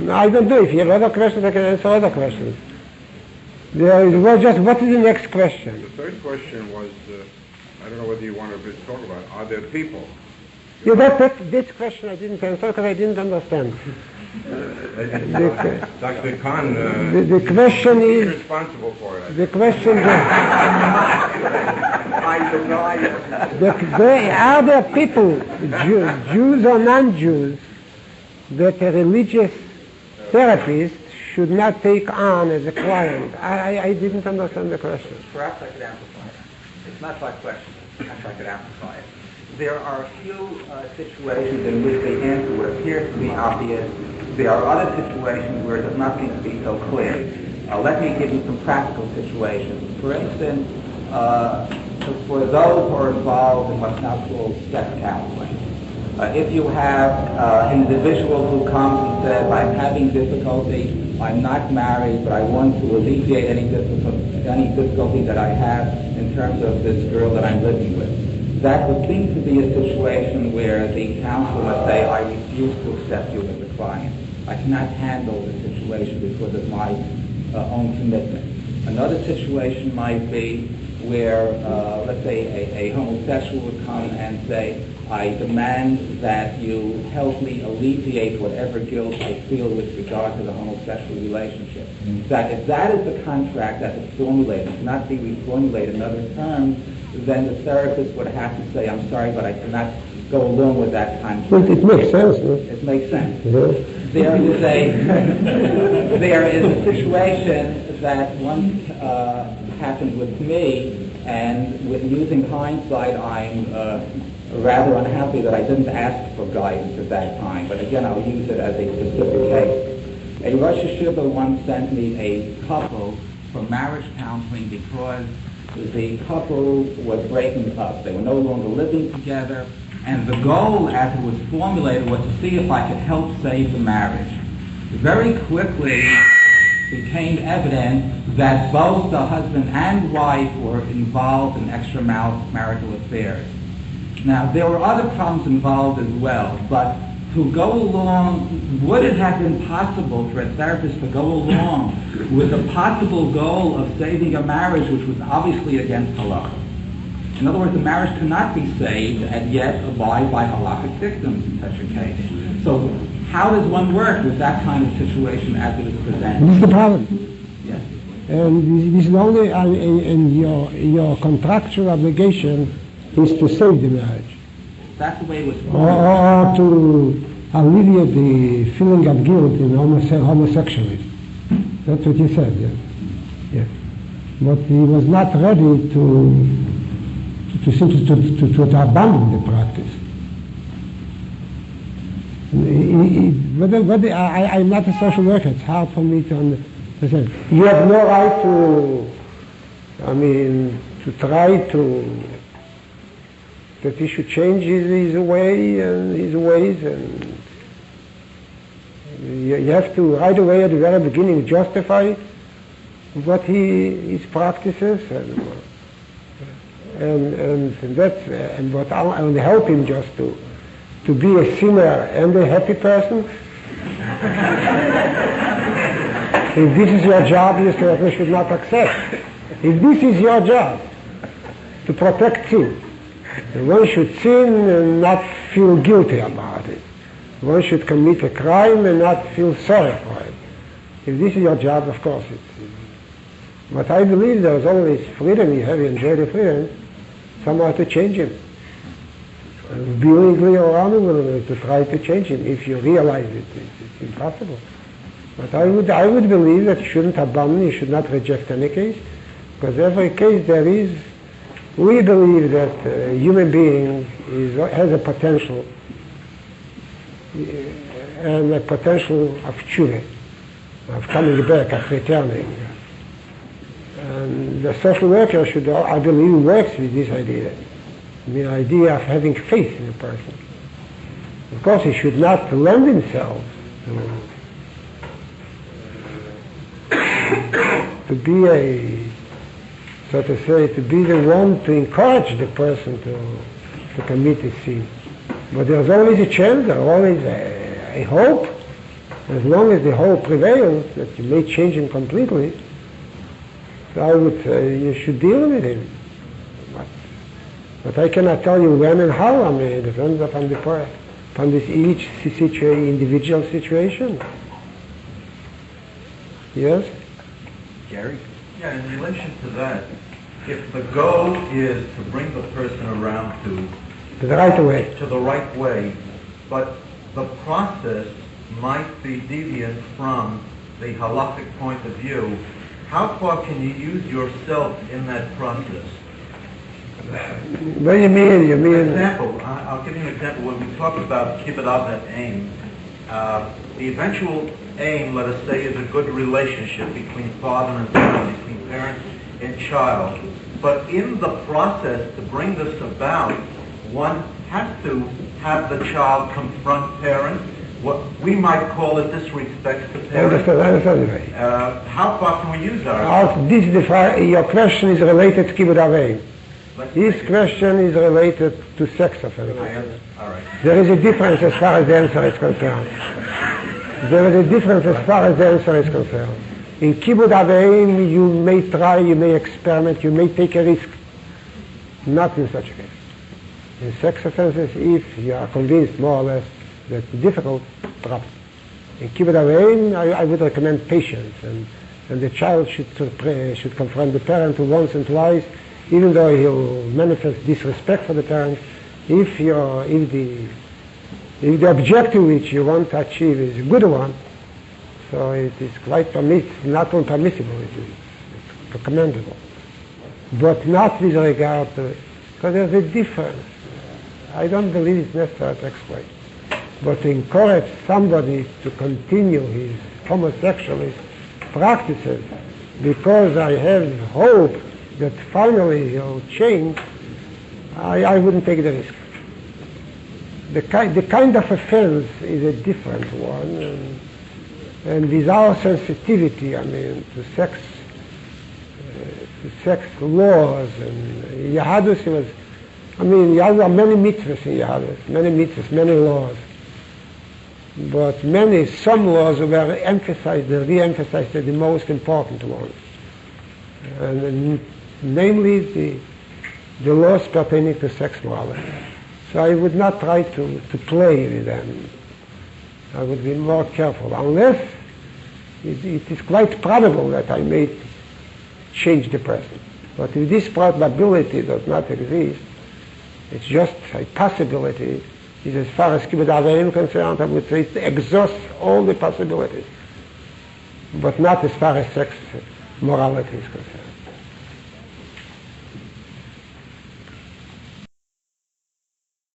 No, I don't know. If you have other questions, I can answer other questions. What is the next question? The third question was, I don't know whether you want to talk about, are there people? Yeah, this question I didn't answer because I didn't understand. Dr. Kahn the question is responsible for it. The question is, are there people, Jews or non-Jews, that a religious therapist should not take on as a client? I didn't understand the question. Perhaps I could amplify it. It's not my question. Perhaps I could amplify it. There are a few situations in which the answer would appear to be obvious. There are other situations where it does not seem to be so clear. Let me give you some practical situations. For instance, for those who are involved in what's now called sex counseling, if you have an individual who comes and says, I'm having difficulty, I'm not married, but I want to alleviate any difficulty that I have in terms of this girl that I'm living with. That would seem to be a situation where the counselor must say, I refuse to accept you as a client. I cannot handle the situation because of my own commitment. Another situation might be where, let's say, a homosexual would come and say, I demand that you help me alleviate whatever guilt I feel with regard to the homosexual relationship. That if that is the contract that is formulated, cannot be reformulated in other terms, then the therapist would have to say, I'm sorry, but I cannot go along with that contract. It makes sense. It makes sense. Yeah. There is a situation that once happened with me, and with using hindsight, I'm rather unhappy that I didn't ask for guidance at that time. But again, I'll use it as a specific case. A Rosh Hashiva once sent me a couple for marriage counseling because the couple was breaking up. They were no longer living together, and the goal, as it was formulated, was to see if I could help save the marriage. Very quickly became evident that both the husband and wife were involved in extramarital affairs. Now, there were other problems involved as well, but to go along, would it have been possible for a therapist to go along with the possible goal of saving a marriage which was obviously against halakha? In other words, the marriage cannot be saved and yet abide by halakhic dictums in such a case. So how does one work with that kind of situation as it is presented? This is the problem. Yes. And this is only in your contractual obligation is to save the marriage. That's the way it was Or to alleviate the feeling of guilt in homosexuality. That's what he said, yes. Yes. But he was not ready to abandon the practice. I'm not a social worker. It's hard for me to understand. You have no right to try that he should change his way and his ways, and you have to right away at the very beginning justify what his practices and what I only help him just to be a sinner and a happy person. If this is your job, you certainly should not accept. If this is your job, to protect sin, one should sin and not feel guilty about it. One should commit a crime and not feel sorry for it. If this is your job, of course it's. But I believe there's always freedom. You have enjoyed the freedom, somehow to change him. Willingly or unwillingly to try to change him. If you realize it's impossible. But I would believe that you shouldn't abandon, you should not reject any case, because every case there is. We believe that a human being has a potential, and a potential of tshuva, of coming back, of returning. And the social worker should, I believe, works with this idea, the idea of having faith in a person. Of course, he should not lend himself to be so to say, to be the one to encourage the person to commit a sin. But there's always a chance, there's always a hope As long as the hope prevails that you may change him completely, so I would say you should deal with him. But I cannot tell you when and how. I mean, it depends upon this each individual situation. Yes? Gary? Yeah, in relation to that, if the goal is to bring the person around to The right way. the right way, but the process might be deviant from the halakhic point of view, how far can you use yourself in that process? What do you mean? You For mean? example, I'll give you an example. When we talk about kibbud av aim, the eventual aim, let us say, is a good relationship between father and son, between parent and child. But in the process to bring this about, one has to have the child confront parent, what we might call a disrespect to I understand. how far can we use our? Your question is related to kibbud av aim. Let's This take it. question is related to sex offenses. All right. There is a difference as far as the answer is concerned. There is a difference as far as the answer is concerned. In kibbud av aim, you may try, you may experiment, you may take a risk. Not in such a case. In sex offenses, if you are convinced more or less that it's difficult, drop it. In kibbud av aim, I would recommend patience, and the child should confront the parent once and twice, even though he'll manifest disrespect for the parent. If the objective which you want to achieve is a good one, so it is quite not only permissible, it's commendable. But not with regard to, because there's a difference. I don't believe it's necessary to exploit. But to encourage somebody to continue his homosexualist practices because I have hope that finally he'll change, I wouldn't take the risk. The kind of offense is a different one, and with our sensitivity, I mean, to sex laws and Yahadus, there are many mitzvahs in Yahadus, many laws. But some laws were re-emphasized as the most important ones. And namely the laws pertaining to sex morality. So I would not try to play with them. I would be more careful, unless it is quite probable that I may change the present. But if this probability does not exist, it's just a possibility. Is as far as kibbud av aim concerned, I would say it exhausts all the possibilities, but not as far as sex morality is concerned.